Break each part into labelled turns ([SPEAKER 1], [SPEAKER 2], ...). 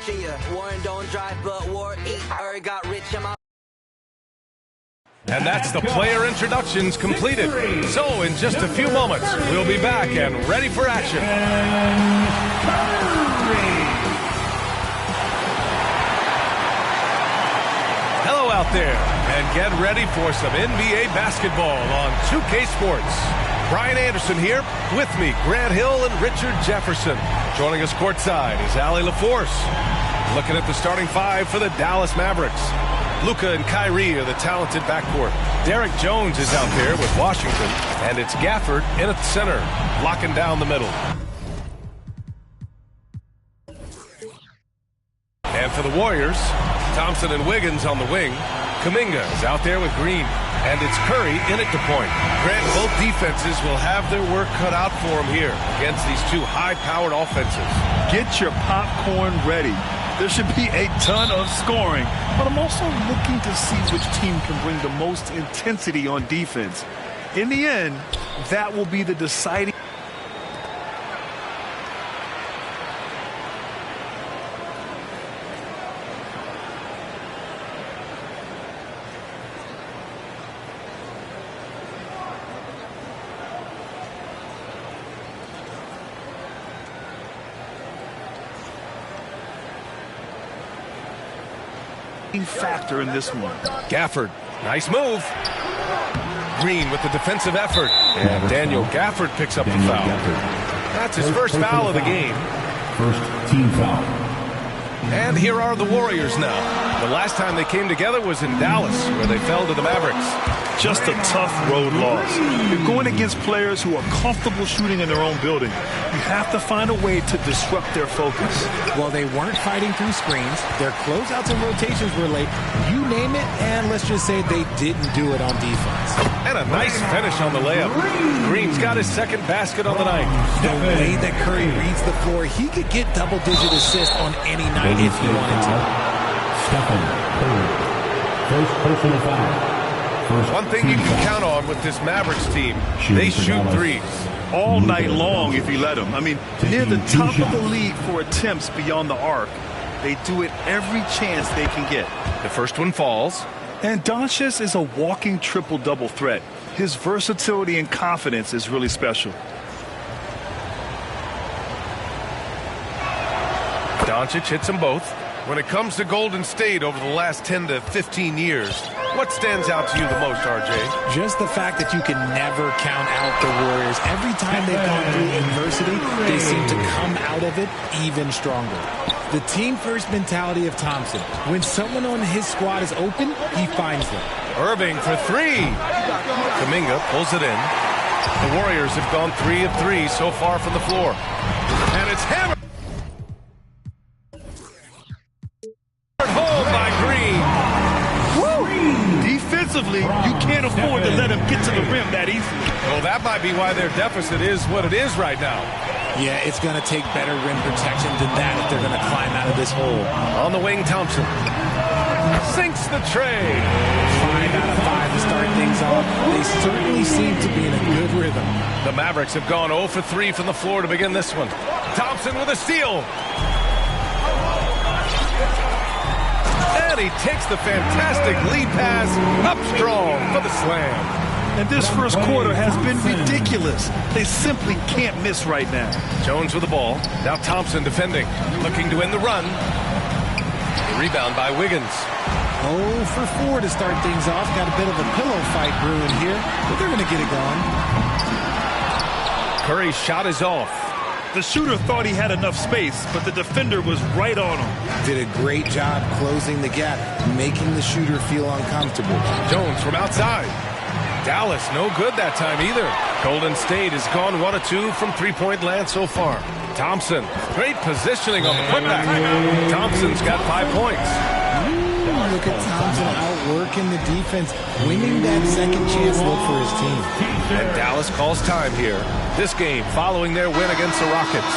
[SPEAKER 1] action, yeah. Warren don't drive, but War eat. Or got rich in my...
[SPEAKER 2] And that's the player introductions completed. So in just a few moments, we'll be back and ready for action. Hello out there, and get ready for some NBA basketball on 2K Sports. Brian Anderson here, with me, Grant Hill and Richard Jefferson. Joining us courtside is Allie LaForce. Looking at the starting five for the Dallas Mavericks. Luka and Kyrie are the talented backcourt. Derek Jones is out there with Washington, and it's Gafford in at the center, locking down the middle. And for the Warriors, Thompson and Wiggins on the wing. Kuminga is out there with Green, and it's Curry in at the point. Grant, both defenses will have their work cut out for them here against these two high-powered offenses.
[SPEAKER 3] Get your popcorn ready. There should be a ton of scoring, but I'm also looking to see which team can bring the most intensity on defense. In the end, that will be the deciding. Factor in this one.
[SPEAKER 2] Gafford, nice move. Green with the defensive effort, and Daniel Gafford picks up the foul. That's his first foul of the game.
[SPEAKER 4] First team foul.
[SPEAKER 2] And here are the Warriors now. The last time they came together was in Dallas, where they fell to the Mavericks.
[SPEAKER 3] Just a tough road loss. You're going against players who are comfortable shooting in their own building. You have to find a way to disrupt their focus.
[SPEAKER 5] Well, they weren't fighting through screens. Their closeouts and rotations were late. You name it, and let's just say they didn't do it on defense.
[SPEAKER 2] And a nice finish on the layup. Green's got his second basket on the night.
[SPEAKER 5] The way that Curry reads the floor, he could get double-digit assists on any night if he wanted to.
[SPEAKER 4] Stephen Curry, first personal foul.
[SPEAKER 2] One thing you can count on with this Mavericks team, they shoot threes.
[SPEAKER 3] All night long if you let them. I mean, near the top of the league for attempts beyond the arc. They do it every chance they can get.
[SPEAKER 2] The first one falls.
[SPEAKER 3] And Doncic is a walking triple-double threat. His versatility and confidence is really special.
[SPEAKER 2] Doncic hits them both. When it comes to Golden State over the last 10 to 15 years, what stands out to you the most, RJ?
[SPEAKER 5] Just the fact that you can never count out the Warriors. Every time they've gone through adversity, they seem to come out of it even stronger. The team-first mentality of Thompson. When someone on his squad is open, he finds them.
[SPEAKER 2] Irving for three. Kuminga pulls it in. The Warriors have gone 3 of 3 so far from the floor. And it's hammered home by Green.
[SPEAKER 3] Defensively, you can't afford to let him get to the rim that easily.
[SPEAKER 2] Well, that might be why their deficit is what it is right now.
[SPEAKER 5] Yeah, it's going to take better rim protection than that if they're going to climb out of this hole.
[SPEAKER 2] On the wing, Thompson sinks the tray.
[SPEAKER 5] 5 out of 5 to start things off. They certainly seem to be in a good rhythm.
[SPEAKER 2] The Mavericks have gone 0 for 3 from the floor to begin this one. Thompson with a steal. And he takes the fantastic lead pass up strong for the slam.
[SPEAKER 3] And this first quarter has been ridiculous. They simply can't miss right now.
[SPEAKER 2] Jones with the ball. Now Thompson defending. Looking to end the run. Rebound by Wiggins.
[SPEAKER 5] 0 for 4 to start things off. Got a bit of a pillow fight brewing here, but they're going to get it going.
[SPEAKER 2] Curry's shot is off.
[SPEAKER 3] The shooter thought he had enough space, but the defender was right on him.
[SPEAKER 5] Did a great job closing the gap, making the shooter feel uncomfortable.
[SPEAKER 2] Jones from outside. Dallas no good that time either. Golden State has gone 1 of 2 from three-point land so far. Thompson, great positioning on the putback. Thompson's got 5 points.
[SPEAKER 5] Look at Thompson outworking the defense, winning that second chance look for his team.
[SPEAKER 2] And Dallas calls time here. This game following their win against the Rockets.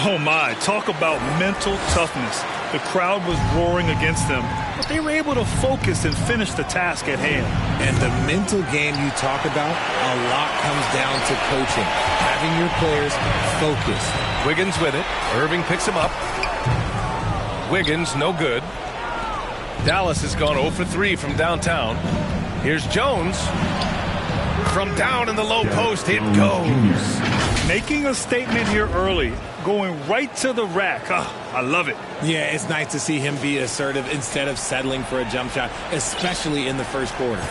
[SPEAKER 3] Oh my, talk about mental toughness. The crowd was roaring against them, but they were able to focus and finish the task at hand.
[SPEAKER 5] And the mental game you talk about, a lot comes down to coaching. Having your players focused.
[SPEAKER 2] Wiggins with it. Irving picks him up. Wiggins, no good. Dallas has gone 0 for 3 from downtown. Here's Jones. From down in the low post, it goes.
[SPEAKER 3] Making a statement here early. Going right to the rack. I love it.
[SPEAKER 5] Yeah, it's nice to see him be assertive instead of settling for a jump shot, especially in the first quarter.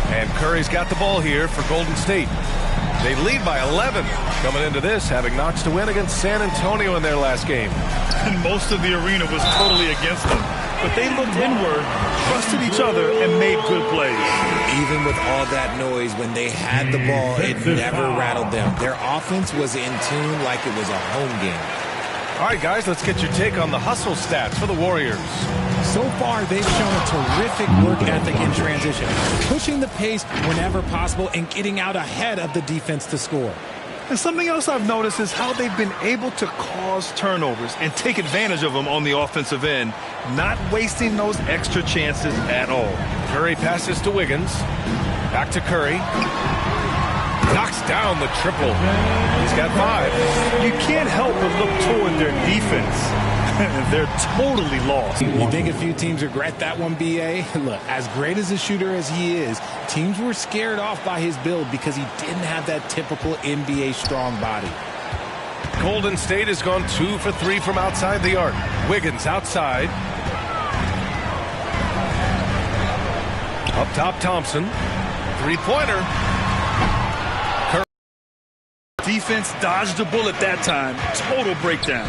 [SPEAKER 2] And Curry's got the ball here for Golden State. They lead by 11 coming into this, having notched a win against San Antonio in their last game.
[SPEAKER 3] And most of the arena was totally against them. But they looked inward, trusted each other, and made good plays.
[SPEAKER 5] Even with all that noise, when they had the ball, it never rattled them. Their offense was in tune like it was a home game.
[SPEAKER 2] All right, guys, let's get your take on the hustle stats for the Warriors.
[SPEAKER 5] So far, they've shown a terrific work ethic in transition, pushing the pace whenever possible and getting out ahead of the defense to score.
[SPEAKER 3] And something else I've noticed is how they've been able to cause turnovers and take advantage of them on the offensive end, not wasting those extra chances at all.
[SPEAKER 2] Curry passes to Wiggins. Back to Curry. Knocks down the triple. He's got 5.
[SPEAKER 3] You can't help but look toward their defense. They're totally lost.
[SPEAKER 5] You think a few teams regret that one, B.A.? Look, as great as a shooter as he is, teams were scared off by his build because he didn't have that typical NBA strong body.
[SPEAKER 2] Golden State has gone 2 for 3 from outside the arc. Wiggins outside. Up top, Thompson. Three-pointer.
[SPEAKER 3] Defense dodged a bullet that time. Total breakdown.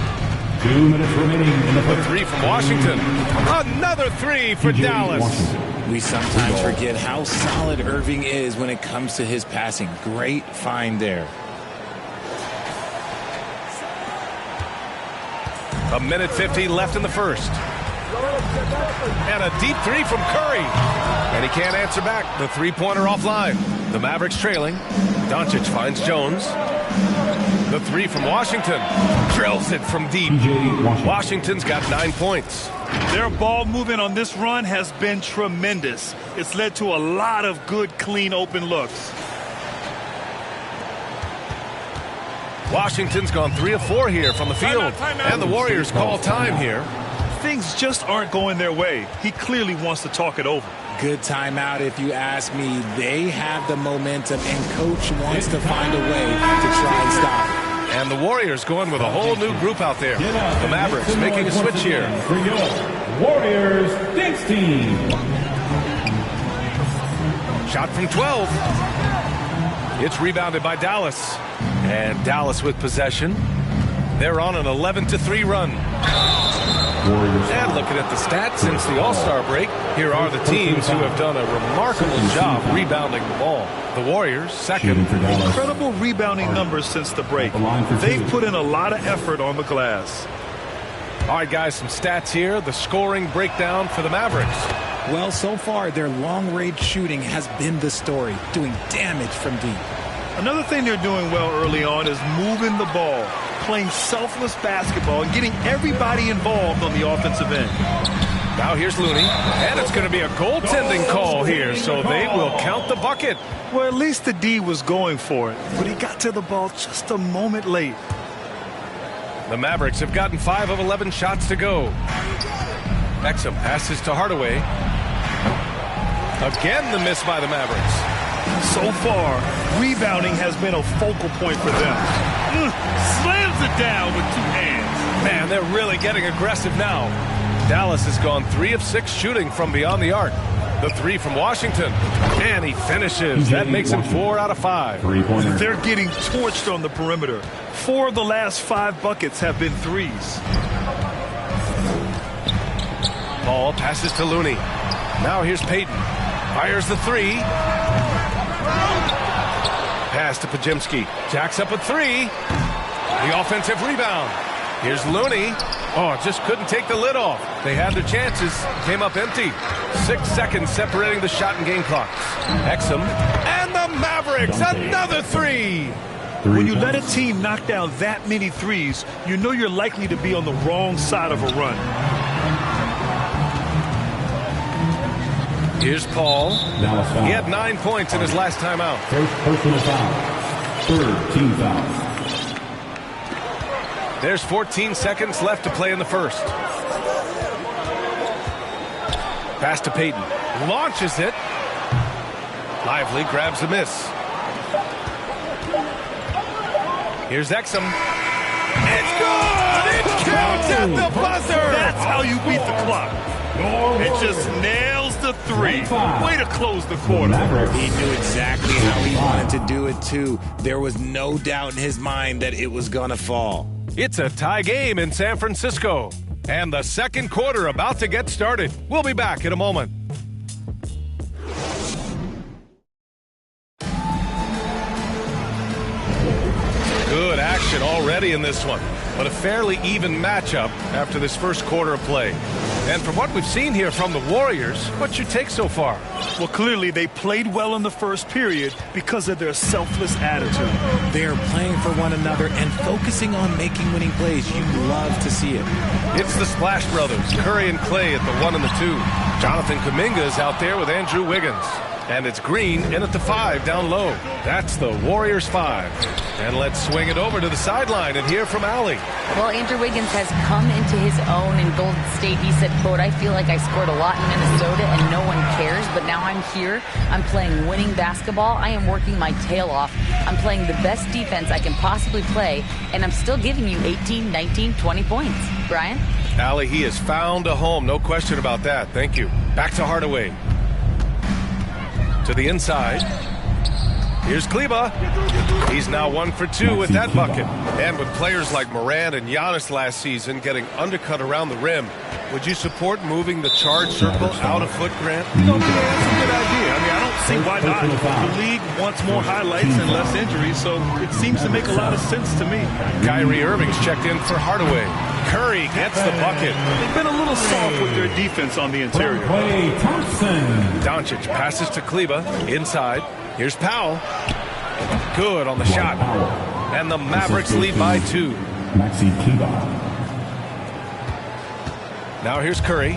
[SPEAKER 4] 2 minutes remaining in the
[SPEAKER 2] A 3 from Washington. Another 3 for Dallas.
[SPEAKER 5] We sometimes forget how solid Irving is when it comes to his passing. Great find there.
[SPEAKER 2] A minute 50 left in the first. And a deep 3 from Curry. And he can't answer back. The three-pointer offline. The Mavericks trailing. Doncic finds Jones. The 3 from Washington. Drills it from deep. Washington's got 9 points.
[SPEAKER 3] Their ball movement on this run has been tremendous. It's led to a lot of good, clean, open looks.
[SPEAKER 2] Washington's gone 3 of 4 here from the field. And the Warriors call time here.
[SPEAKER 3] Things just aren't going their way. He clearly wants to talk it over.
[SPEAKER 5] Good timeout if you ask me. They have the momentum, and Coach wants to find a way to try and stop it.
[SPEAKER 2] And the Warriors going with a whole new group out there. The Mavericks making a switch here.
[SPEAKER 4] Warriors Dance Team.
[SPEAKER 2] Shot from 12. It's rebounded by Dallas. And Dallas with possession. They're on an 11-3 run. And looking at the stats since the All-Star break, here are the teams who have done a remarkable job rebounding the ball. The Warriors, second.
[SPEAKER 3] Incredible rebounding numbers since the break. They've put in a lot of effort on the glass.
[SPEAKER 2] All right, guys, some stats here. The scoring breakdown for the Mavericks.
[SPEAKER 5] Well, so far, their long-range shooting has been the story, doing damage from deep.
[SPEAKER 3] Another thing they're doing well early on is moving the ball, playing selfless basketball, and getting everybody involved on the offensive end.
[SPEAKER 2] Now here's Looney, and it's going to be a goaltending call here, so they will count the bucket.
[SPEAKER 3] Well, at least the D was going for it, but he got to the ball just a moment late.
[SPEAKER 2] The Mavericks have gotten 5 of 11 shots to go. Exum passes to Hardaway. Again, the miss by the Mavericks.
[SPEAKER 3] So far, rebounding has been a focal point for them. Slams it down with 2 hands.
[SPEAKER 2] Man, they're really getting aggressive now. Dallas has gone 3 of 6 shooting from beyond the arc. The 3 from Washington. And he finishes. That makes him 4 out of 5.
[SPEAKER 3] They're getting torched on the perimeter. 4 of the last 5 buckets have been threes.
[SPEAKER 2] Ball passes to Looney. Now here's Payton. Fires the 3. Pass to Pajemski. Jacks up a 3. The offensive rebound. Here's Looney. Oh, just couldn't take the lid off. They had their chances. Came up empty. 6 seconds separating the shot and game clocks. Exum. And the Mavericks. Another 3.
[SPEAKER 3] When you let a team knock down that many threes, you know you're likely to be on the wrong side of a run.
[SPEAKER 2] Here's Paul. He had 9 points in his last time out.
[SPEAKER 4] First personal foul. Third team foul.
[SPEAKER 2] There's 14 seconds left to play in the first. Pass to Peyton. Launches it. Lively grabs the miss. Here's Exum. It's good! It counts at the buzzer!
[SPEAKER 3] That's how you beat the clock. It just nails the three. Way to close the quarter.
[SPEAKER 5] He knew exactly how he wanted to do it, too. There was no doubt in his mind that it was going to fall.
[SPEAKER 2] It's a tie game in San Francisco. And the second quarter about to get started. We'll be back in a moment. Good action already in this one, but a fairly even matchup after this first quarter of play. And from what we've seen here from the Warriors, what's your take so far?
[SPEAKER 3] Well, clearly they played well in the first period because of their selfless attitude.
[SPEAKER 5] They're playing for one another and focusing on making winning plays. You love to see it.
[SPEAKER 2] It's the Splash Brothers, Curry and Clay at the 1 and the 2. Jonathan Kuminga is out there with Andrew Wiggins. And it's Green in at the 5 down low. That's the Warriors 5. And let's swing it over to the sideline and hear from Allie.
[SPEAKER 6] Well, Andrew Wiggins has come into his own in Golden State. He said, quote, I feel like I scored a lot in Minnesota and no one cares, but now I'm here. I'm playing winning basketball. I am working my tail off. I'm playing the best defense I can possibly play, and I'm still giving you 18, 19, 20 points. Brian?
[SPEAKER 2] Allie, he has found a home. No question about that. Thank you. Back to Hardaway. To the inside. Here's Kleba. He's now 1 for 2 with that bucket. And with players like Morant and Giannis last season getting undercut around the rim, would you support moving the charge circle out a foot, Grant?
[SPEAKER 3] That's a good idea. I mean, I don't see why not. The league wants more highlights and less injuries, so it seems to make a lot of sense to me.
[SPEAKER 2] Kyrie Irving's checked in for Hardaway. Curry gets the bucket.
[SPEAKER 3] They've been a little soft with their defense on the interior.
[SPEAKER 2] Doncic passes to Kleba. Inside. Here's Powell. Good on the shot. And the Mavericks lead by 2. Now here's Curry.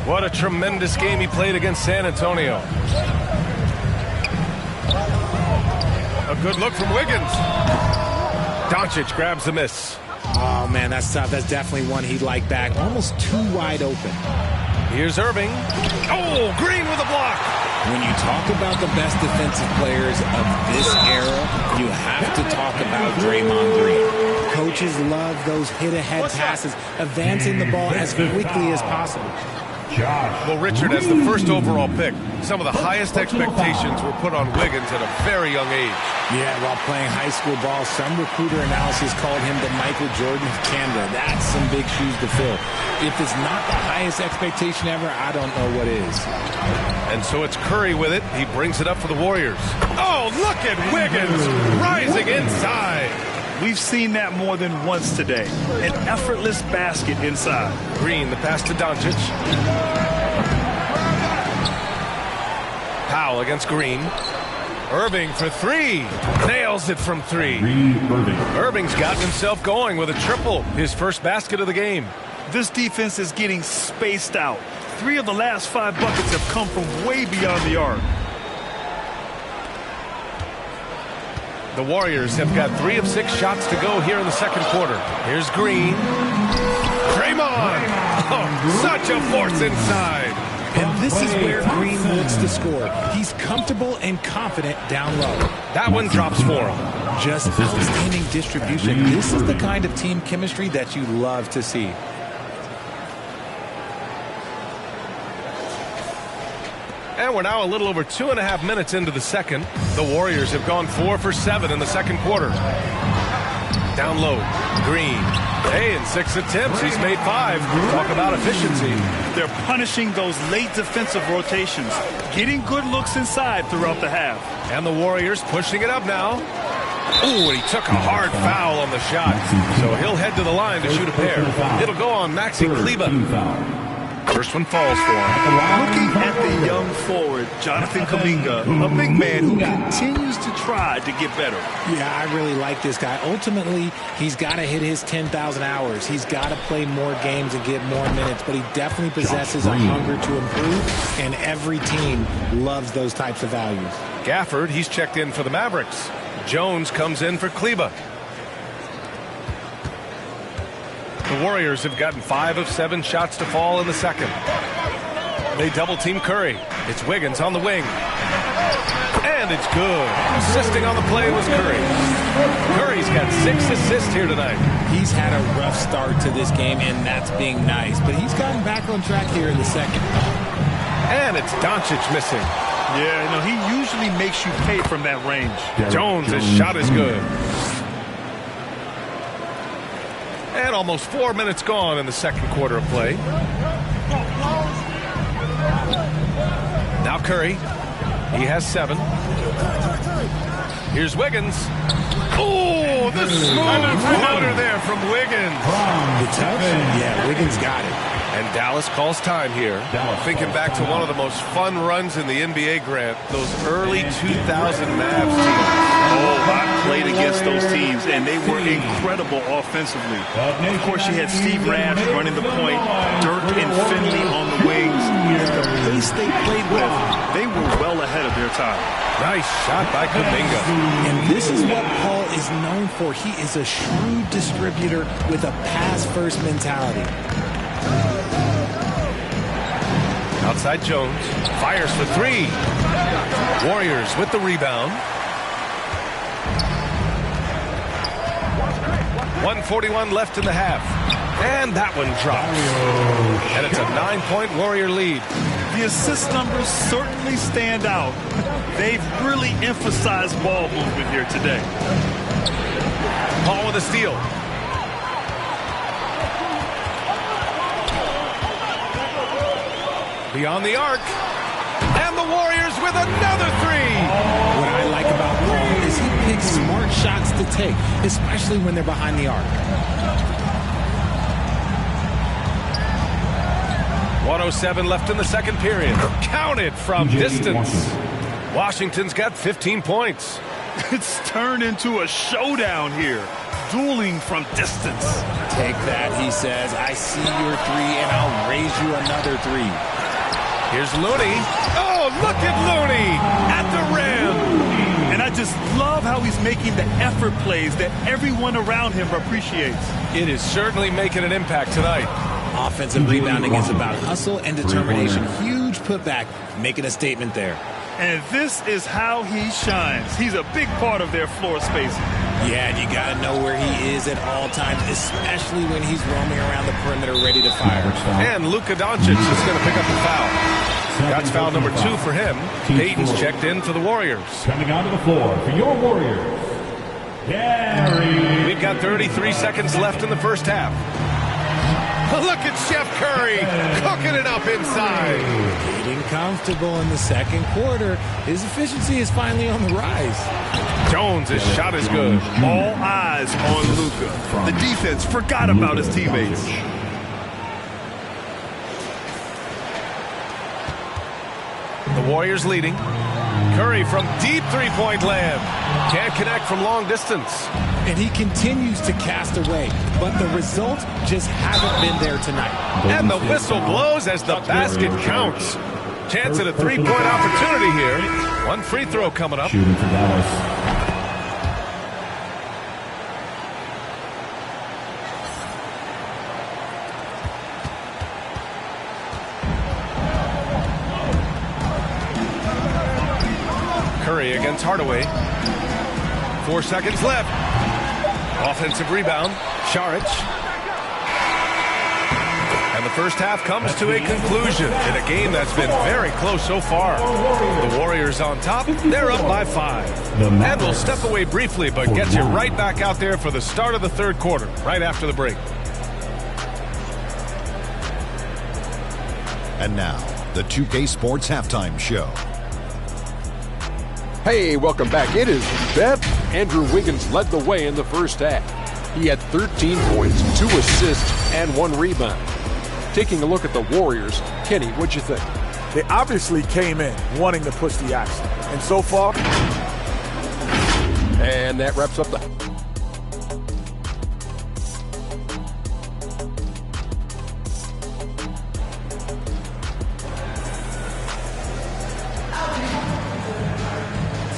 [SPEAKER 2] What a tremendous game he played against San Antonio. A good look from Wiggins. Doncic grabs the miss.
[SPEAKER 5] Oh, man, that's tough. That's definitely one he'd like back. Almost too wide open.
[SPEAKER 2] Here's Irving. Oh, Green with a block.
[SPEAKER 5] When you talk about the best defensive players of this era, you have to talk about Draymond Green. Coaches love those hit-ahead passes, advancing the ball as quickly as possible.
[SPEAKER 2] Well, Richard, as the first overall pick, some of the highest expectations were put on Wiggins at a very young age.
[SPEAKER 5] Yeah, while playing high school ball, some recruiter analysis called him the Michael Jordan of Canada. That's some big shoes to fill. If it's not the highest expectation ever, I don't know what is.
[SPEAKER 2] And so it's Curry with it. He brings it up for the Warriors. Oh, look at Wiggins rising inside.
[SPEAKER 3] We've seen that more than once today. An effortless basket inside.
[SPEAKER 2] Green, the pass to Doncic. Powell against Green. Irving for 3. Nails it from 3. Irving's gotten himself going with a triple. His first basket of the game.
[SPEAKER 3] This defense is getting spaced out. 3 of the last 5 buckets have come from way beyond the arc.
[SPEAKER 2] The Warriors have got 3 of 6 shots to go here in the second quarter. Here's Green. Draymond! Oh, such a force inside.
[SPEAKER 5] And this is where Green looks to score. He's comfortable and confident down low.
[SPEAKER 2] That one drops for him.
[SPEAKER 5] Just outstanding distribution. This is the kind of team chemistry that you love to see.
[SPEAKER 2] And we're now a little over 2.5 minutes into the second. The Warriors have gone 4 for 7 in the second quarter. Down low, Green. Hey, in 6 attempts, he's made 5. Talk about efficiency.
[SPEAKER 3] They're punishing those late defensive rotations, getting good looks inside throughout the half.
[SPEAKER 2] And the Warriors pushing it up now. Ooh, and he took a hard foul on the shot. So he'll head to the line to shoot a pair. It'll go on Maxi Kleba. First one falls for him.
[SPEAKER 3] Looking at the young forward, Jonathan Kuminga, a big man who continues to try to get better.
[SPEAKER 5] Yeah, I really like this guy. Ultimately, he's got to hit his 10,000 hours. He's got to play more games and get more minutes, but he definitely possesses a hunger to improve, and every team loves those types of values.
[SPEAKER 2] Gafford, he's checked in for the Mavericks. Jones comes in for Kleba. The Warriors have gotten 5 of 7 shots to fall in the second. They double team Curry. It's Wiggins on the wing. And it's good. Assisting on the play was Curry. Curry's got 6 assists here tonight.
[SPEAKER 5] He's had a rough start to this game, and that's being nice. But he's gotten back on track here in the second.
[SPEAKER 2] And it's Doncic missing.
[SPEAKER 3] Yeah, he usually makes you pay from that range.
[SPEAKER 2] Jones' shot is good. And almost 4 minutes gone in the second quarter of play. Now Curry. He has 7. Here's Wiggins. Oh, the smooth floater there from Wiggins.
[SPEAKER 5] The touch? Yeah, Wiggins got it.
[SPEAKER 2] And Dallas calls time here. Thinking back to one of the most fun runs in the NBA, Grant, those early 2000 Mavs teams.
[SPEAKER 3] Oh, I played against those teams, and they were incredible offensively. Of course, you had Steve Nash running the point, Dirk and Finley on the wings. The pace they played with, they were well ahead of their time.
[SPEAKER 2] Nice shot by Kuminga.
[SPEAKER 5] And this is what Paul is known for. He is a shrewd distributor with a pass-first mentality.
[SPEAKER 2] Outside Jones. Fires for 3. Warriors with the rebound. 1:41 left in the half. And that one drops. And it's a 9-point Warrior lead.
[SPEAKER 3] The assist numbers certainly stand out. They've really emphasized ball movement here today.
[SPEAKER 2] Paul with a steal. Beyond the arc. And the Warriors with another 3.
[SPEAKER 5] What I like about Paul is he picks smart shots to take, especially when they're behind the arc.
[SPEAKER 2] 1:07 left in the second period. Counted from distance. Washington's got 15 points.
[SPEAKER 3] It's turned into a showdown here. Dueling from distance.
[SPEAKER 5] Take that, he says. I see your 3, and I'll raise you another 3.
[SPEAKER 2] Here's Looney. Oh, look at Looney at the rim.
[SPEAKER 3] And I just love how he's making the effort plays that everyone around him appreciates.
[SPEAKER 2] It is certainly making an impact tonight.
[SPEAKER 5] Offensive rebounding is about hustle and determination. Huge putback, making a statement there.
[SPEAKER 3] And this is how he shines. He's a big part of their floor spacing.
[SPEAKER 5] Yeah, and you got to know where he is at all times, especially when he's roaming around the perimeter ready to fire.
[SPEAKER 2] And Luka Doncic is going to pick up the foul. That's foul number 2 for him. Payton's checked in for the Warriors.
[SPEAKER 4] Coming onto the floor for your Warriors, Gary.
[SPEAKER 2] We've got 33 seconds left in the first half. Look at Chef Curry cooking it up inside.
[SPEAKER 5] Getting comfortable in the second quarter. His efficiency is finally on the rise.
[SPEAKER 2] Jones' shot is good.
[SPEAKER 3] All eyes on Luka. The defense forgot about his teammates.
[SPEAKER 2] The Warriors leading. Curry from deep three-point land. Can't connect from long distance.
[SPEAKER 5] And he continues to cast away, but the results just haven't been there tonight.
[SPEAKER 2] And the whistle blows as the basket counts. Chance at a three-point opportunity here. One free throw coming up.
[SPEAKER 4] Shooting for Dallas.
[SPEAKER 2] Curry against Hardaway. 4 seconds left. Offensive rebound. Šarić. And the first half comes to a conclusion in a game that's been very close so far. The Warriors on top. They're up by 5. And we'll step away briefly, but get you right back out there for the start of the third quarter, right after the break.
[SPEAKER 7] And now, the 2K Sports Halftime Show.
[SPEAKER 8] Hey, welcome back. It is bet. Andrew Wiggins led the way in the first half. He had 13 points, 2 assists, and 1 rebound. Taking a look at the Warriors, Kenny, what'd you think?
[SPEAKER 9] They obviously came in wanting to push the action. And so far...
[SPEAKER 8] And that wraps up the...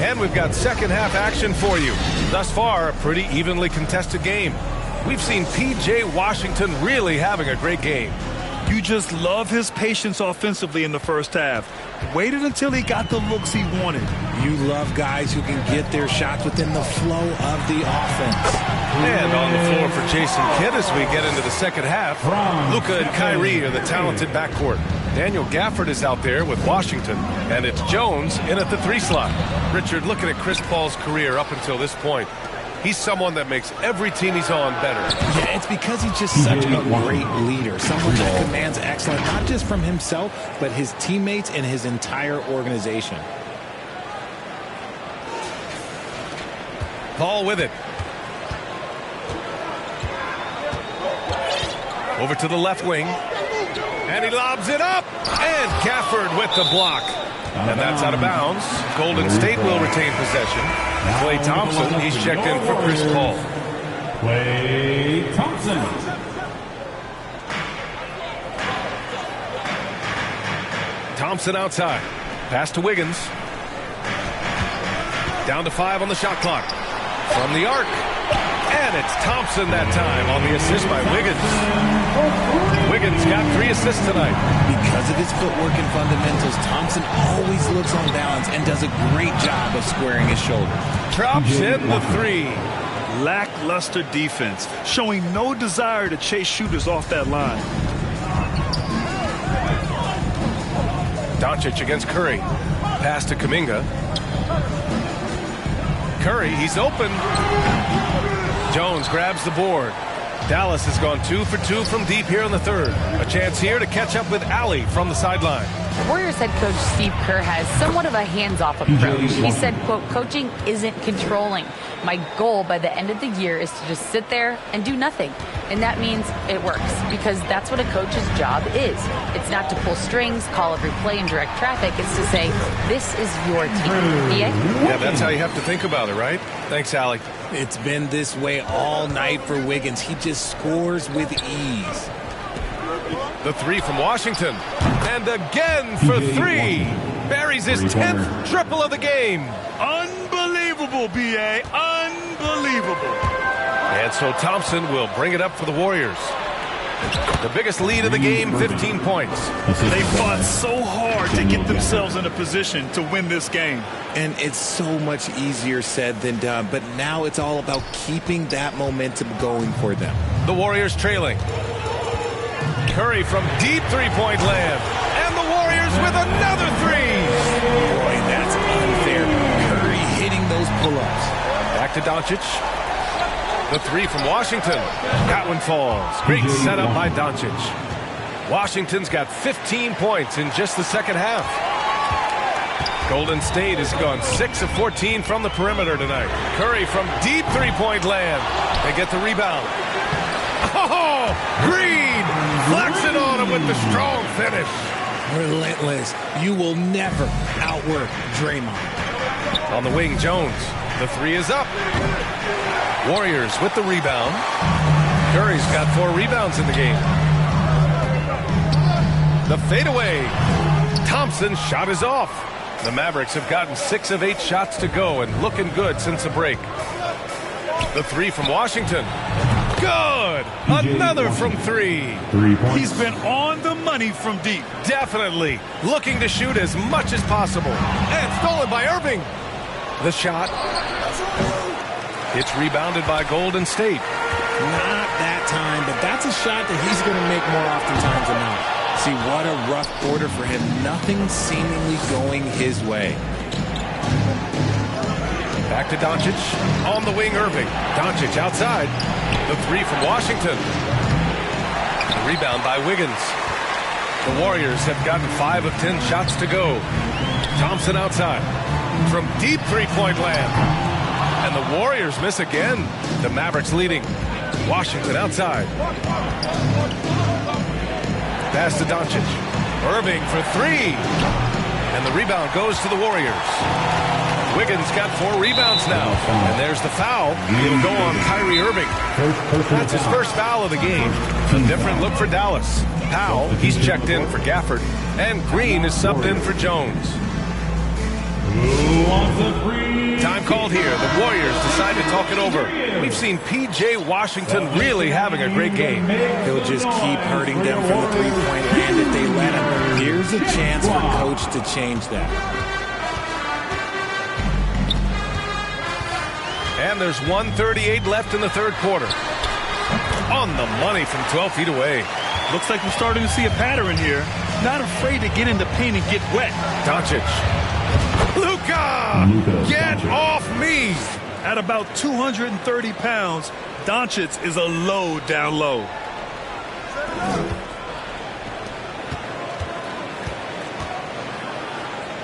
[SPEAKER 2] And we've got second half action for you. Thus far, a pretty evenly contested game. We've seen P.J. Washington really having a great game.
[SPEAKER 3] You just love his patience offensively in the first half. Waited until he got the looks he wanted.
[SPEAKER 5] You love guys who can get their shots within the flow of the offense.
[SPEAKER 2] And on the floor for Jason Kidd as we get into the second half, Luka and Kyrie are the talented backcourt. Daniel Gafford is out there with Washington, and it's Jones in at the 3 slot. Richard, looking at Chris Paul's career up until this point, he's someone that makes every team he's on better.
[SPEAKER 5] Yeah, it's because he's just such a great leader. Someone that commands excellence, not just from himself, but his teammates and his entire organization.
[SPEAKER 2] Paul with it. Over to the left wing. And he lobs it up. And Gafford with the block. And that's out of bounds. Golden State will retain possession. Klay Thompson, he's checked in for Chris Paul.
[SPEAKER 4] Klay Thompson.
[SPEAKER 2] Thompson outside. Pass to Wiggins. Down to 5 on the shot clock. From the arc. And it's Thompson that time on the assist by Wiggins. Wiggins got 3 assists tonight.
[SPEAKER 5] Because of his footwork and fundamentals, Thompson always looks on balance and does a great job of squaring his shoulder.
[SPEAKER 2] Drops in the 3.
[SPEAKER 3] Lackluster defense, showing no desire to chase shooters off that line.
[SPEAKER 2] Doncic against Curry. Pass to Kuminga. Curry, he's open. Jones grabs the board. Dallas has gone 2 for 2 from deep here in the third. A chance here to catch up with Allie from the sideline.
[SPEAKER 6] Warriors head coach Steve Kerr has somewhat of a hands-off approach. He said, quote, coaching isn't controlling. My goal by the end of the year is to just sit there and do nothing. And that means it works because that's what a coach's job is. It's not to pull strings, call every play, and direct traffic. It's to say, this is your team.
[SPEAKER 2] Yeah, that's how you have to think about it, right? Thanks, Allie.
[SPEAKER 5] It's been this way all night for Wiggins. He just scores with ease.
[SPEAKER 2] The 3 from Washington. And again for 3. Buries his 10th triple of the game.
[SPEAKER 3] Unbelievable, B.A. Unbelievable.
[SPEAKER 2] And so Thompson will bring it up for the Warriors. The biggest lead of the game, 15 points.
[SPEAKER 3] They fought so hard to get themselves in a position to win this game.
[SPEAKER 5] And it's so much easier said than done. But now it's all about keeping that momentum going for them.
[SPEAKER 2] The Warriors trailing. Curry from deep three-point land. And the Warriors with another 3.
[SPEAKER 5] Boy, that's unfair. Curry hitting those pull-ups.
[SPEAKER 2] Back to Doncic. The 3 from Washington. That one falls. Great setup by Doncic. Washington's got 15 points in just the second half. Golden State has gone 6 of 14 from the perimeter tonight. Curry from deep three-point land. They get the rebound. Oh, Green flexing on him with the strong finish.
[SPEAKER 5] Relentless. You will never outwork Draymond.
[SPEAKER 2] On the wing, Jones. The 3 is up. Warriors with the rebound. Curry's got 4 rebounds in the game. The fadeaway. Thompson's shot is off. The Mavericks have gotten 6 of 8 shots to go and looking good since the break. The 3 from Washington. Good. Another from 3.
[SPEAKER 3] He's been on the money from deep.
[SPEAKER 2] Definitely. Looking to shoot as much as possible. And stolen by Irving. The shot. It's rebounded by Golden State.
[SPEAKER 5] Not that time, but that's a shot that he's going to make more oftentimes than not. See, what a rough quarter for him. Nothing seemingly going his way.
[SPEAKER 2] Back to Doncic. On the wing, Irving. Doncic outside. The 3 from Washington. The rebound by Wiggins. The Warriors have gotten 5 of 10 shots to go. Thompson outside. From deep three-point land. And the Warriors miss again. The Mavericks leading. Washington outside. Pass to Doncic. Irving for 3. And the rebound goes to the Warriors. Wiggins got 4 rebounds now. And there's the foul. It'll go on Kyrie Irving. That's his first foul of the game. A different look for Dallas. Powell, he's checked in for Gafford. And Green is subbed in for Jones.
[SPEAKER 4] Who wants a free?
[SPEAKER 2] Time called here. The Warriors decide to talk it over. We've seen P.J. Washington really having a great game.
[SPEAKER 5] He'll just keep hurting them from the three-point land if they let him. Here's a chance for Coach to change that.
[SPEAKER 2] And there's 1:38 left in the third quarter. On the money from 12 feet away.
[SPEAKER 3] Looks like we're starting to see a pattern here. Not afraid to get in the paint and get wet.
[SPEAKER 2] Doncic. Luka, get off me!
[SPEAKER 3] At about 230 pounds, Doncic is a load down low.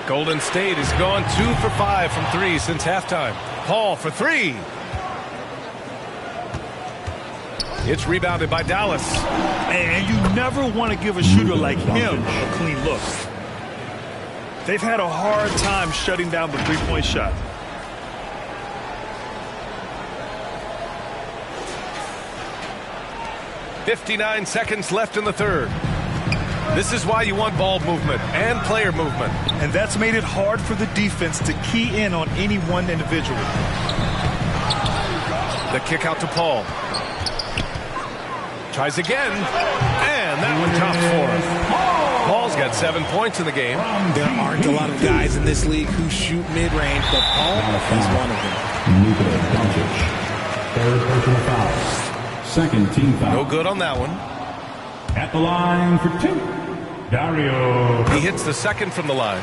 [SPEAKER 2] Golden State has gone 2 for 5 from 3 since halftime. Paul for 3. It's rebounded by Dallas.
[SPEAKER 3] And you never want to give a shooter like him a clean look. They've had a hard time shutting down the three-point shot.
[SPEAKER 2] .59 seconds left in the third. This is why you want ball movement and player movement.
[SPEAKER 3] And that's made it hard for the defense to key in on any one individual.
[SPEAKER 2] The kick out to Paul. Tries again, and that one drops for him. Paul's got 7 points in the game.
[SPEAKER 5] There aren't a lot of guys in this league who shoot mid-range, but Paul is one of them.
[SPEAKER 4] Luka Doncic. Third personal foul. Second team foul.
[SPEAKER 2] No good on that one.
[SPEAKER 4] At the line for 2. Dario.
[SPEAKER 2] He hits the second from the line.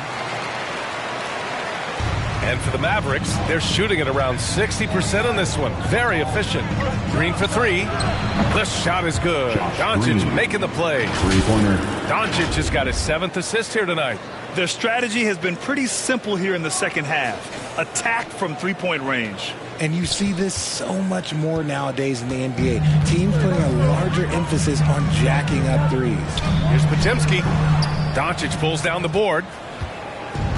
[SPEAKER 2] And for the Mavericks, they're shooting at around 60% on this one. Very efficient. Green for 3. The shot is good. Doncic making the play.
[SPEAKER 4] Three-pointer.
[SPEAKER 2] Doncic has got his 7th assist here tonight.
[SPEAKER 3] Their strategy has been pretty simple here in the second half. Attack from three-point range.
[SPEAKER 5] And you see this so much more nowadays in the NBA. Teams putting a larger emphasis on jacking up threes.
[SPEAKER 2] Here's Potemski. Doncic pulls down the board.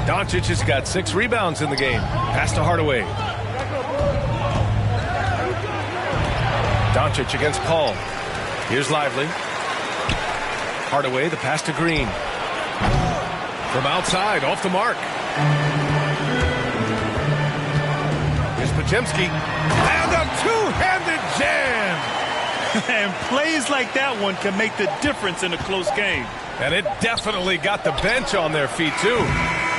[SPEAKER 2] Doncic has got 6 rebounds in the game. Pass to Hardaway. Doncic against Paul. Here's Lively. Hardaway, the pass to Green. From outside, off the mark. Here's Potemski. And a two-handed jam!
[SPEAKER 3] And plays like that one can make the difference in a close game.
[SPEAKER 2] And it definitely got the bench on their feet, too.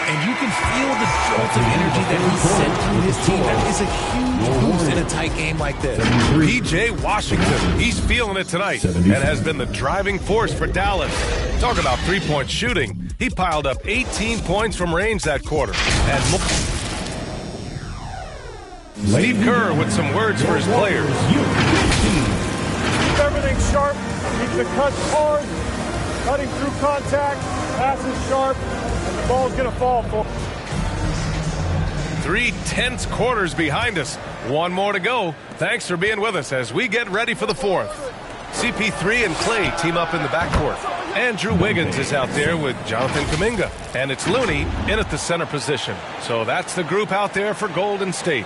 [SPEAKER 5] And you can feel the jolt of energy that he sent through his team. That is a huge boost in a tight game like this.
[SPEAKER 2] P.J. Washington, he's feeling it tonight and has been the driving force for Dallas. Talk about three-point shooting. He piled up 18 points from range that quarter. And Steve Kerr with some words for his players.
[SPEAKER 9] Keep everything sharp. Keep the cuts hard. Cutting through contact. Passes sharp. And the ball's going to fall for
[SPEAKER 2] 3 tense quarters behind us. One more to go. Thanks for being with us as we get ready for the fourth. CP3 and Clay team up in the backcourt. Andrew Wiggins is out there with Jonathan Kuminga. And it's Looney in at the center position. So that's the group out there for Golden State.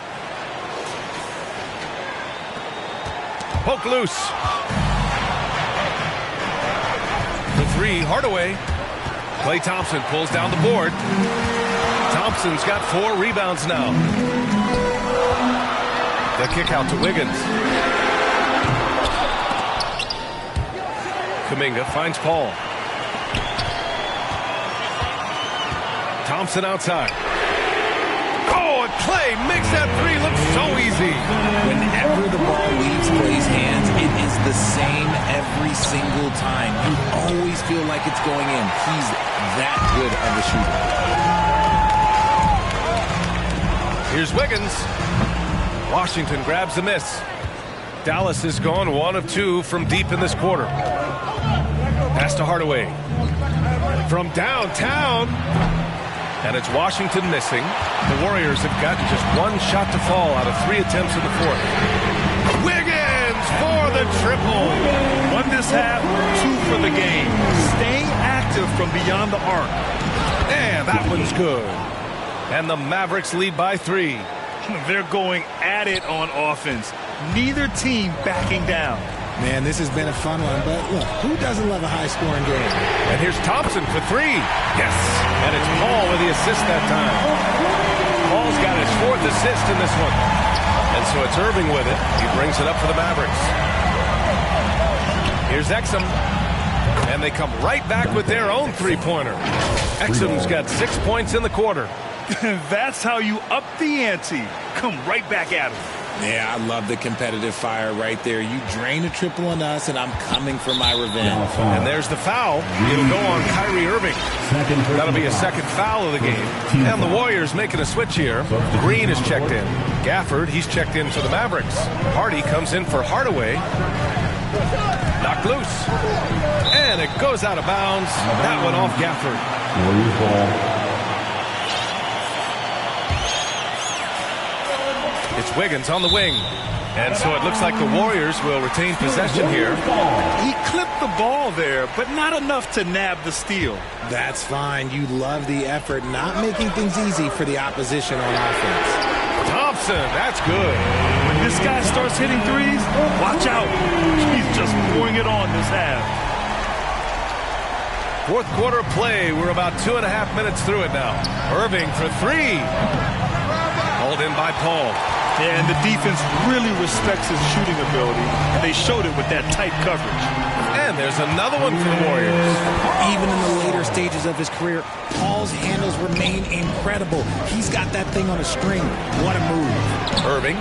[SPEAKER 2] Poke loose. For 3, Hardaway. Klay Thompson pulls down the board. Thompson's got 4 rebounds now. The kick out to Wiggins. Kuminga finds Paul. Thompson outside. Oh, and Klay makes that 3 look so easy.
[SPEAKER 5] Whenever the ball leaves Klay's hands, it is the same every single time. You always feel like it's going in. He's that good of a shooter.
[SPEAKER 2] Here's Wiggins. Washington grabs the miss. Dallas has gone 1 of 2 from deep in this quarter. Pass to Hardaway. From downtown. And it's Washington missing. The Warriors have gotten just 1 shot to fall out of 3 attempts in the fourth. Wiggins for the triple.
[SPEAKER 3] 1 this half, 2 for the game. Stay active from beyond the arc.
[SPEAKER 2] And that one's good. And the Mavericks lead by 3.
[SPEAKER 3] They're going at it on offense. Neither team backing down.
[SPEAKER 5] Man, this has been a fun one, but look, who doesn't love a high-scoring game?
[SPEAKER 2] And here's Thompson for 3. Yes. And it's Paul with the assist that time. Paul's got his 4th assist in this one. And so it's Irving with it. He brings it up for the Mavericks. Here's Exum. And they come right back with their own three-pointer. Exum's got 6 points in the quarter.
[SPEAKER 3] That's how you up the ante. Come right back at him.
[SPEAKER 5] Yeah, I love the competitive fire right there. You drain a triple on us, and I'm coming for my revenge.
[SPEAKER 2] And there's the foul. It'll go on Kyrie Irving. That'll be a second foul of the game. And the Warriors making a switch here. Green is checked in. Gafford, he's checked in for the Mavericks. Hardy comes in for Hardaway. Knocked loose. And it goes out of bounds. That one off Gafford.
[SPEAKER 4] Warriors ball.
[SPEAKER 2] It's Wiggins on the wing. And so it looks like the Warriors will retain possession here.
[SPEAKER 3] He clipped the ball there, but not enough to nab the steal.
[SPEAKER 5] That's fine. You love the effort, not making things easy for the opposition on offense.
[SPEAKER 2] Thompson, that's good.
[SPEAKER 3] When this guy starts hitting threes, watch out. He's just pouring it on this half.
[SPEAKER 2] Fourth quarter of play. We're about 2.5 minutes through it now. Irving for three. Hauled in by Paul.
[SPEAKER 3] Yeah, and the defense really respects his shooting ability, and they showed it with that tight coverage.
[SPEAKER 2] And there's another one for the Warriors.
[SPEAKER 5] Even in the later stages of his career, Paul's handles remain incredible. He's got that thing on a string. What a move.
[SPEAKER 2] Irving.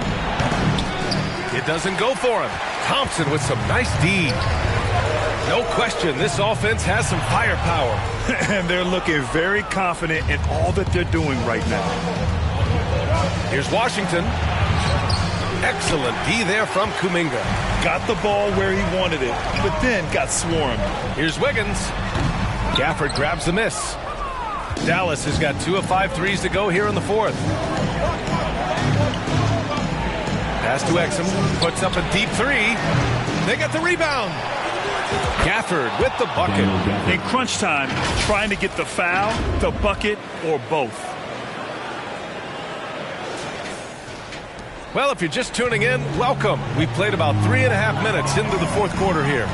[SPEAKER 2] It doesn't go for him. Thompson with some nice D. No question, this offense has some firepower.
[SPEAKER 3] And they're looking very confident in all that they're doing right now.
[SPEAKER 2] Here's Washington. Excellent D there from Kuminga.
[SPEAKER 3] Got the ball where he wanted it, but then got swarmed.
[SPEAKER 2] Here's Wiggins. Gafford grabs the miss. Dallas has got 2 of 5 threes to go here in the fourth. Pass to Exum. Puts up a deep three. They get the rebound. Gafford with the bucket.
[SPEAKER 3] In crunch time, trying to get the foul, the bucket, or both.
[SPEAKER 2] Well, if you're just tuning in, welcome. We played about 3.5 minutes into the fourth quarter here.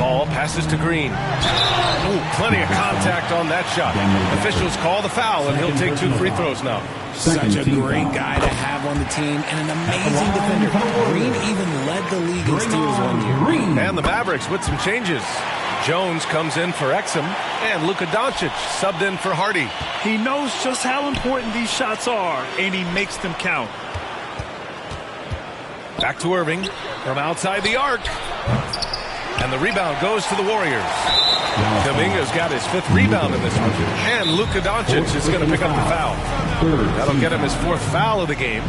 [SPEAKER 2] Ball passes to Green. Ooh, plenty of contact on that shot. Officials call the foul, and he'll take 2 free throws now.
[SPEAKER 5] Such a great guy to have on the team and an amazing defender. Green even led the league in steals one year.
[SPEAKER 2] And the Mavericks with some changes. Jones comes in for Exum, and Luka Doncic subbed in for Hardy.
[SPEAKER 3] He knows just how important these shots are, and he makes them count.
[SPEAKER 2] Back to Irving from outside the arc. And the rebound goes to the Warriors. Kuminga's got his 5th rebound in this one. And Luka Doncic is going to pick up the foul. That'll get him his 4th foul of the game.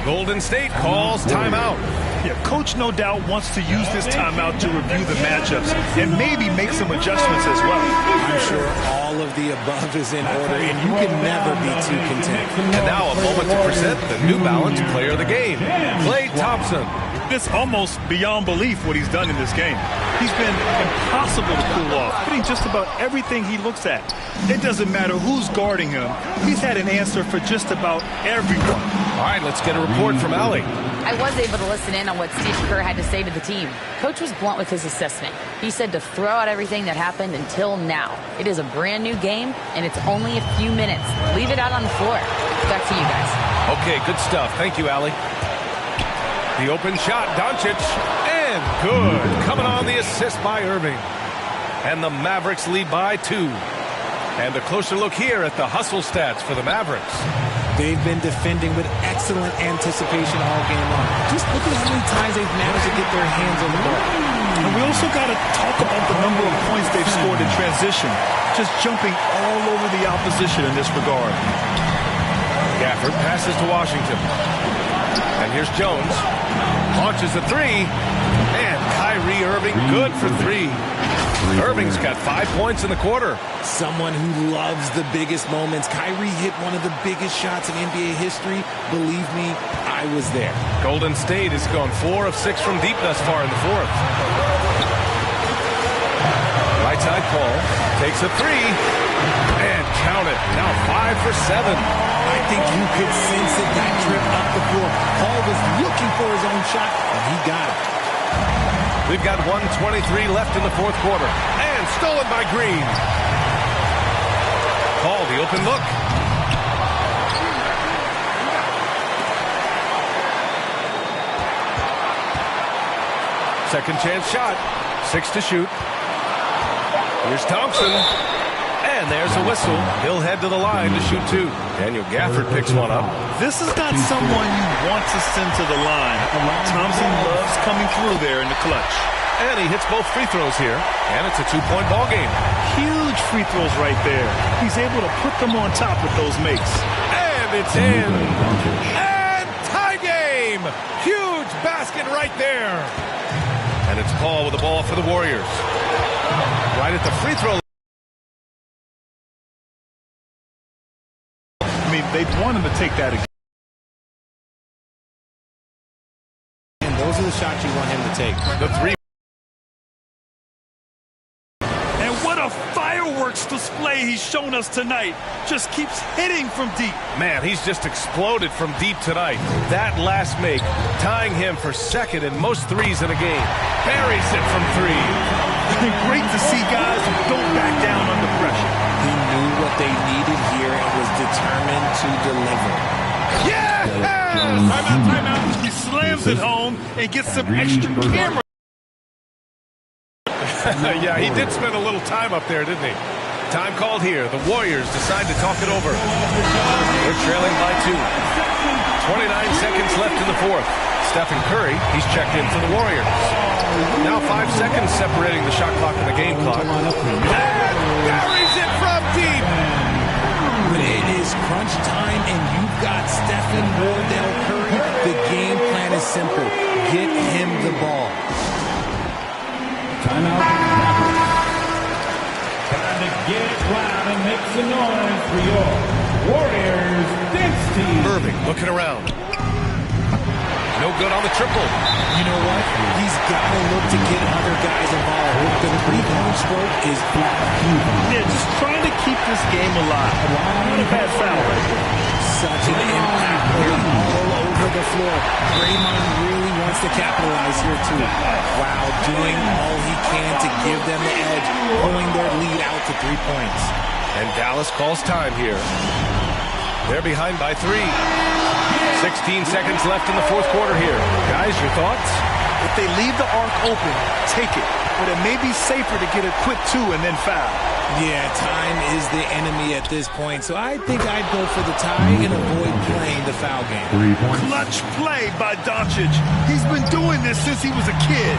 [SPEAKER 2] Golden State calls timeout.
[SPEAKER 3] Yeah, Coach no doubt wants to use this timeout to review the matchups and maybe make some adjustments as well.
[SPEAKER 5] I'm sure all of the above is in order, and you can never be too content.
[SPEAKER 2] And now a moment to present the New Balance Player of the Game, Klay Thompson.
[SPEAKER 3] It's almost beyond belief what he's done in this game. He's been impossible to pull off, hitting just about everything he looks at. It doesn't matter who's guarding him. He's had an answer for just about everyone.
[SPEAKER 2] All right, let's get a report from Allie.
[SPEAKER 6] I was able to listen in on what Steve Kerr had to say to the team. Coach was blunt with his assessment. He said to throw out everything that happened until now. It is a brand new game, and it's only a few minutes. Leave it out on the floor. Back to you guys.
[SPEAKER 2] Okay, good stuff. Thank you, Allie. The open shot, Doncic, and good. Coming on the assist by Irving. And the Mavericks lead by 2. And a closer look here at the hustle stats for the Mavericks.
[SPEAKER 5] They've been defending with excellent anticipation all game long. Just look at how many times they've managed to get their hands on the ball.
[SPEAKER 3] And we also got to talk about the number of points they've scored in transition. Just jumping all over the opposition in this regard.
[SPEAKER 2] Gafford passes to Washington. And here's Jones. Launches a 3. And Kyrie Irving good for 3. Irving's got 5 points in the quarter.
[SPEAKER 5] Someone who loves the biggest moments. Kyrie hit one of the biggest shots in NBA history. Believe me, I was there.
[SPEAKER 2] Golden State has gone 4 of 6 from deep thus far in the fourth. Right side, Paul takes a 3. And count it. Now 5 for 7.
[SPEAKER 5] I think you could sense it, that trip up the floor. Paul was looking for his own shot, and he got it.
[SPEAKER 2] We've got 1:23 left in the fourth quarter. And stolen by Green. call the open look. Second chance shot. 6 to shoot. Here's Thompson. And there's a whistle. He'll head to the line to shoot 2. Daniel Gafford picks one up.
[SPEAKER 3] This is not someone you want to send to the line. Thompson loves coming through there in the clutch.
[SPEAKER 2] And he hits both free throws here. And it's a 2-point ball game.
[SPEAKER 3] Huge free throws right there. He's able to put them on top with those makes.
[SPEAKER 2] And it's in. And tie game. Huge basket right there. And it's Paul with the ball for the Warriors. Right at the free throw.
[SPEAKER 3] I mean, they want him to take that again.
[SPEAKER 5] And those are the shots you want him to take.
[SPEAKER 2] The three.
[SPEAKER 3] And what a fireworks display he's shown us tonight. Just keeps hitting from deep.
[SPEAKER 2] Man, he's just exploded from deep tonight. That last make, tying him for second in most threes in a game. Buries it from 3.
[SPEAKER 3] Great to see guys who don't back down under pressure.
[SPEAKER 5] He knew what they needed here and was determined to deliver.
[SPEAKER 2] Yeah!
[SPEAKER 3] Timeout. He slams it home and gets some extra camera.
[SPEAKER 2] Yeah, he did spend a little time up there, didn't he? Time called here. The Warriors decide to talk it over. They're trailing by 2. 29 seconds left in the fourth. Stephen Curry, he's checked in for the Warriors. Now 5 seconds separating the shot clock and the game clock. And buries it from deep.
[SPEAKER 5] When it is crunch time and you've got Stephen Wardell Curry, the game plan is simple. Get him the ball.
[SPEAKER 4] Timeout. Time to get loud and make some noise for your Warriors dance team.
[SPEAKER 2] Irving looking around. No good on the triple.
[SPEAKER 5] You know what? He's got to look to get other guys involved. The three-point stroke is flat.
[SPEAKER 3] Yeah, just trying to keep this game alive. Not a bad foul right there.
[SPEAKER 5] Such an impact play all over the floor. Draymond really wants to capitalize here too. Wow, doing all he can to give them the edge, pulling their lead out to 3 points.
[SPEAKER 2] And Dallas calls time here. They're behind by 3. 16 seconds left in the fourth quarter here. Guys, your thoughts?
[SPEAKER 3] If they leave the arc open, take it. But it may be safer to get a quick 2 and then foul.
[SPEAKER 5] Yeah, time is the enemy at this point. So I think I'd go for the tie and avoid playing the foul game.
[SPEAKER 4] 3 points.
[SPEAKER 3] Clutch play by Doncic. He's been doing this since he was a kid.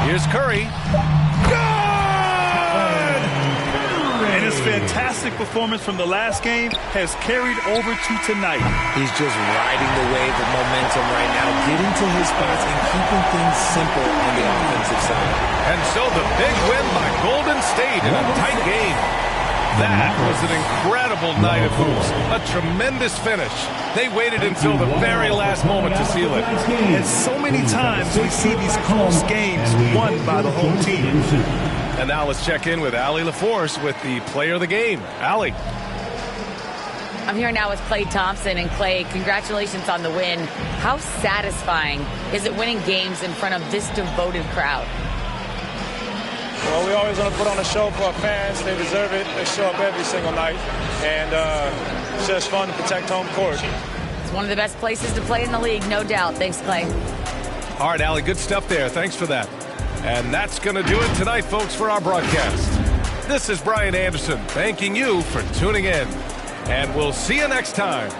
[SPEAKER 2] Here's Curry. Good!
[SPEAKER 3] And his fantastic performance from the last game has carried over to tonight.
[SPEAKER 5] He's just riding the wave of momentum right now, getting to his spots and keeping things simple on the offensive side.
[SPEAKER 2] And so the big win by Golden State in a tight game. That was an incredible night of hoops. A tremendous finish. They waited until the very last moment to seal it.
[SPEAKER 3] And so many times we see these close games won by the home team.
[SPEAKER 2] And now let's check in with Allie LaForce with the player of the game. Allie.
[SPEAKER 6] I'm here now with Klay Thompson. And Klay, congratulations on the win. How satisfying is it winning games in front of this devoted crowd?
[SPEAKER 9] Well, we always want to put on a show for our fans. They deserve it. They show up every single night. And it's just fun to protect home court.
[SPEAKER 6] It's one of the best places to play in the league, no doubt. Thanks, Klay.
[SPEAKER 2] All right, Allie, good stuff there. Thanks for that. And that's going to do it tonight, folks, for our broadcast. This is Brian Anderson thanking you for tuning in. And we'll see you next time.